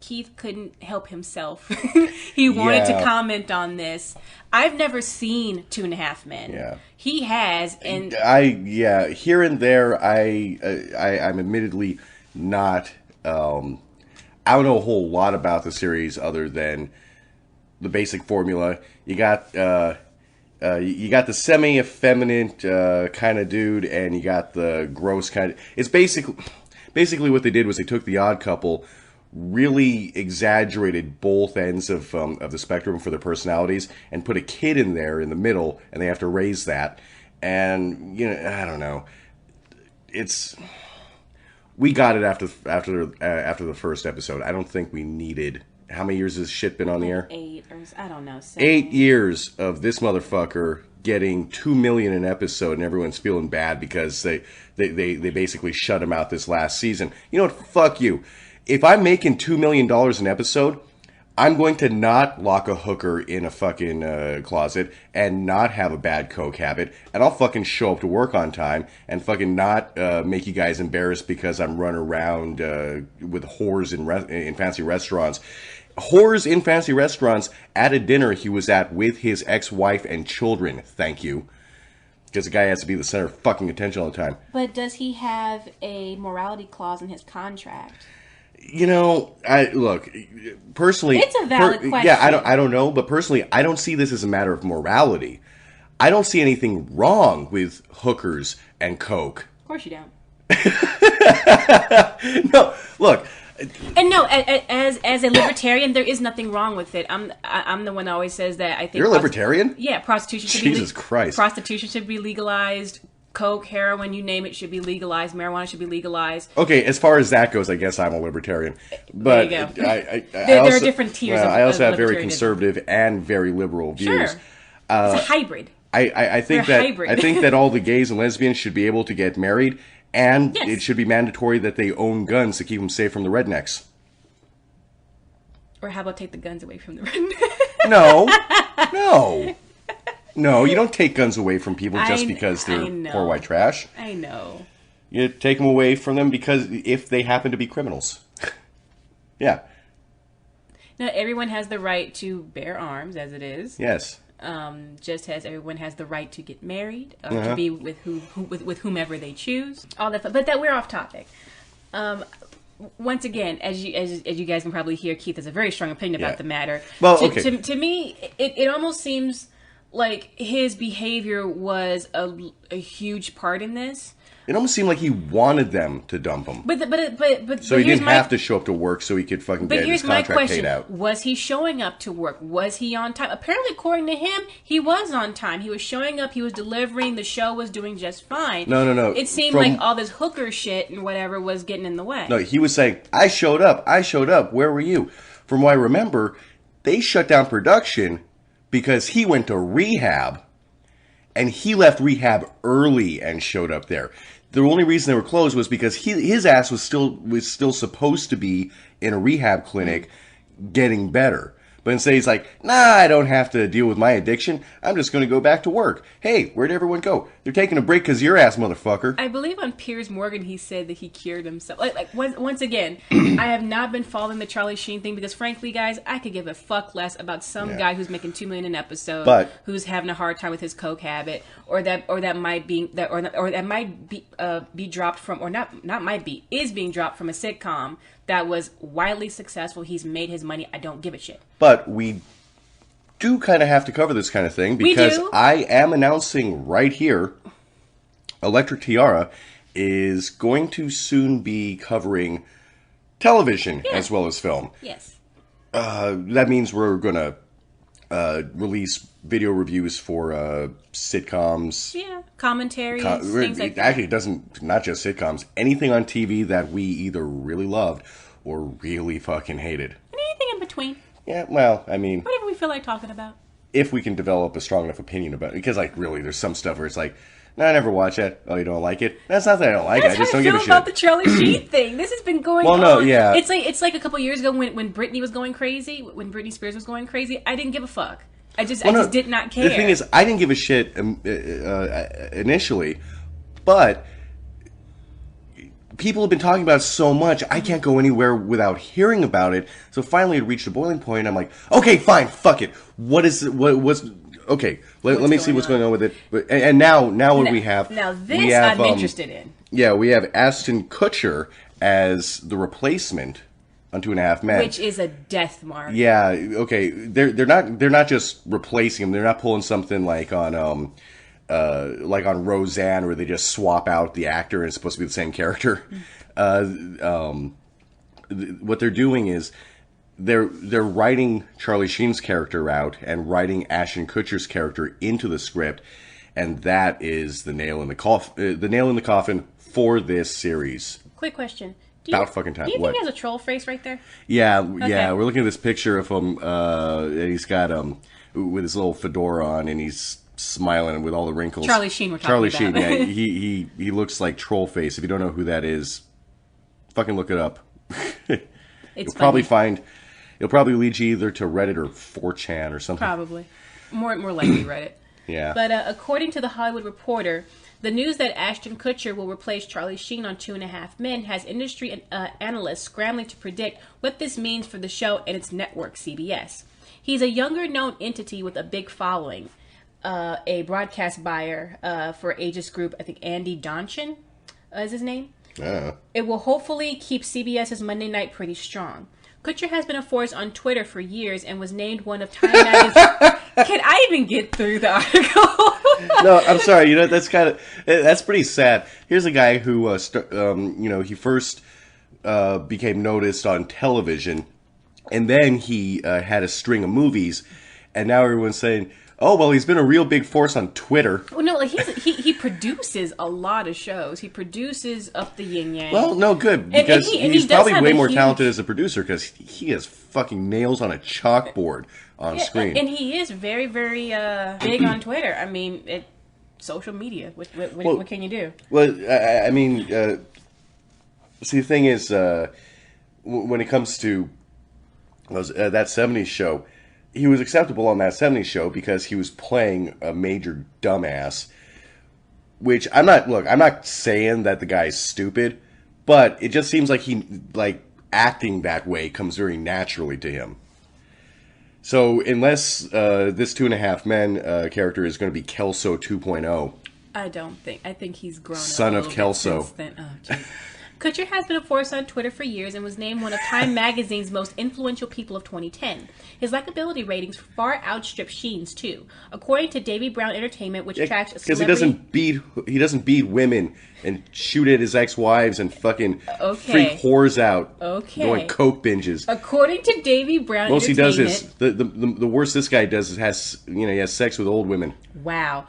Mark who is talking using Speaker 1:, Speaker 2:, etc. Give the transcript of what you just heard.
Speaker 1: Keith couldn't help himself. He wanted to comment on this. I've never seen 2.5 Men.
Speaker 2: Yeah.
Speaker 1: He has, and
Speaker 2: here and there, I'm admittedly not. I don't know a whole lot about the series other than the basic formula. You got the semi-effeminate kind of dude, and you got the gross kind of... It's basically what they did was they took The Odd Couple, really exaggerated both ends of the spectrum for their personalities, and put a kid in there in the middle, and they have to raise that. And, I don't know. We got it after the first episode. I don't think we needed... How many years has this shit been on the air?
Speaker 1: 8 or I don't know. 7.
Speaker 2: 8 years of this motherfucker getting $2 million an episode, and everyone's feeling bad because they basically shut him out this last season. You know what? Fuck you. If I'm making $2 million an episode, I'm going to not lock a hooker in a fucking closet and not have a bad coke habit, and I'll fucking show up to work on time and fucking not make you guys embarrassed because I'm running around with whores in fancy restaurants. Whores in fancy restaurants at a dinner he was at with his ex-wife and children. Thank you. Because the guy has to be the center of fucking attention all the time.
Speaker 1: But does he have a morality clause in his contract?
Speaker 2: Look, personally...
Speaker 1: It's a valid question.
Speaker 2: Yeah, I don't know, but personally, I don't see this as a matter of morality. I don't see anything wrong with hookers and coke.
Speaker 1: Of course you don't.
Speaker 2: No, look...
Speaker 1: And no, as a libertarian, there is nothing wrong with it. I'm the one that always says that I think...
Speaker 2: You're a libertarian?
Speaker 1: Yeah, prostitution should
Speaker 2: Jesus Christ.
Speaker 1: Prostitution should be legalized. Coke, heroin, you name it, should be legalized. Marijuana should be legalized.
Speaker 2: Okay, as far as that goes, I guess I'm a libertarian. But
Speaker 1: there you go.
Speaker 2: there
Speaker 1: are different tiers of
Speaker 2: I also have very
Speaker 1: libertarianism.
Speaker 2: Conservative and very liberal views.
Speaker 1: Sure. It's a hybrid.
Speaker 2: I think that all the gays and lesbians should be able to get married, and it should be mandatory that they own guns to keep them safe from the rednecks.
Speaker 1: Or how about take the guns away from the rednecks?
Speaker 2: No, you don't take guns away from people just because they're poor white trash.
Speaker 1: I know.
Speaker 2: You take them away from them because if they happen to be criminals. Yeah.
Speaker 1: Now, everyone has the right to bear arms, as it is.
Speaker 2: Yes.
Speaker 1: Just as everyone has the right to get married, to be with with whomever they choose. All that, but that we're off topic. Once again, as you guys can probably hear, Keith has a very strong opinion about the matter.
Speaker 2: Well,
Speaker 1: to me, it almost seems like his behavior was a huge part in this.
Speaker 2: It almost seemed like he wanted them to dump him.
Speaker 1: But
Speaker 2: so he didn't have to show up to work so he could fucking get his contract paid out.
Speaker 1: Was he showing up to work? Was he on time? Apparently, according to him, he was on time. He was showing up. He was delivering. The show was doing just fine.
Speaker 2: No.
Speaker 1: It seemed like all this hooker shit and whatever was getting in the way.
Speaker 2: No, he was saying, I showed up. Where were you? From what I remember, they shut down production because he went to rehab, and he left rehab early and showed up there. The only reason they were closed was because his ass was still supposed to be in a rehab clinic getting better. But instead he's like, nah, I don't have to deal with my addiction. I'm just going to go back to work. Hey, where'd everyone go? They're taking a break because your ass, motherfucker.
Speaker 1: I believe on Piers Morgan he said that he cured himself. Once again, I have not been following the Charlie Sheen thing because frankly, guys, I could give a fuck less about some guy who's making $2 million an episode, who's having a hard time with his coke habit, or that might be be dropped from, or not might be, is being dropped from a sitcom that was widely successful. He's made his money. I don't give a shit.
Speaker 2: But we do kind of have to cover this kind of thing because I am announcing right here, Electric Tiara is going to soon be covering television as well as film.
Speaker 1: Yes.
Speaker 2: That means we're going to release video reviews for sitcoms.
Speaker 1: Yeah, commentaries, things like that.
Speaker 2: Actually, it doesn't, not just sitcoms, anything on TV that we either really loved or really fucking hated.
Speaker 1: And anything in between.
Speaker 2: Yeah, well, I mean...
Speaker 1: whatever we feel like talking about.
Speaker 2: If we can develop a strong enough opinion about it. Because, really, there's some stuff where it's like, no, I never watch it. Oh, you don't like it? That's not that I don't like it. I just don't give a shit.
Speaker 1: That's how I feel about the Charlie Sheen thing. This has been going on.
Speaker 2: Well, no, yeah.
Speaker 1: It's like a couple years ago when Britney was going crazy, when Britney Spears was going crazy. I didn't give a fuck. I just did not care.
Speaker 2: The thing is, I didn't give a shit initially, but people have been talking about it so much, I can't go anywhere without hearing about it. So finally it reached a boiling point. I'm like, okay, fine, fuck it. What's okay, let me see what's going on with it. And now what we have...
Speaker 1: Now this I'm interested in.
Speaker 2: Yeah, we have Ashton Kutcher as the replacement on 2.5 Men,
Speaker 1: which is a death mark.
Speaker 2: Yeah, okay. They're not just replacing him. They're not pulling something like on Roseanne where they just swap out the actor and it's supposed to be the same character. What they're doing is they're writing Charlie Sheen's character out and writing Ashton Kutcher's character into the script, and that is the nail in the coffin for this series.
Speaker 1: Quick question.
Speaker 2: About fucking time.
Speaker 1: Do you think he has a troll face right there?
Speaker 2: Yeah, okay. Yeah. We're looking at this picture of him. He's got with his little fedora on, and he's smiling with all the wrinkles.
Speaker 1: Charlie Sheen. We're talking about.
Speaker 2: Sheen. Yeah, he looks like troll face. If you don't know who that is, fucking look it up. You'll probably it'll probably lead you either to Reddit or 4chan or something.
Speaker 1: Probably, more likely Reddit.
Speaker 2: Yeah.
Speaker 1: But according to the Hollywood Reporter, the news that Ashton Kutcher will replace Charlie Sheen on 2.5 Men has industry analysts scrambling to predict what this means for the show and its network, CBS. He's a younger-known entity with a big following, a broadcast buyer for Aegis Group, I think Andy Donchin is his name. It will hopefully keep CBS's Monday night pretty strong. Kutcher has been a force on Twitter for years and was named one of Time Magazine's... Can I even get through the article?
Speaker 2: No, I'm sorry. That's pretty sad. Here's a guy who, he first became noticed on television, and then he had a string of movies, and now everyone's saying, oh, well, he's been a real big force on Twitter.
Speaker 1: Well, no, like he produces a lot of shows. He produces Up the Yin Yang.
Speaker 2: Well, no, good, because he's probably way more talented as a producer because he has fucking nails on a chalkboard on screen.
Speaker 1: And he is very, very big on Twitter. I mean, social media. What can you do?
Speaker 2: Well, I mean, see, the thing is, when it comes to that 70s show, he was acceptable on that 70s show because he was playing a major dumbass, which I'm not saying that the guy's stupid, but it just seems like acting that way comes very naturally to him. So unless this 2.5 Men character is going to be Kelso 2.0.
Speaker 1: I think he's grown up.
Speaker 2: Son of Kelso.
Speaker 1: Kutcher has been a force on Twitter for years and was named one of Time Magazine's most influential people of 2010. His likability ratings far outstrip Sheen's too, according to Davy Brown Entertainment, which tracks a celebrity.
Speaker 2: Because he doesn't beat women and shoot at his ex-wives and fucking freak whores out, going coke binges.
Speaker 1: According to Davy Brown
Speaker 2: Most
Speaker 1: Entertainment,
Speaker 2: he does is the worst this guy does is he has sex with old women.
Speaker 1: Wow.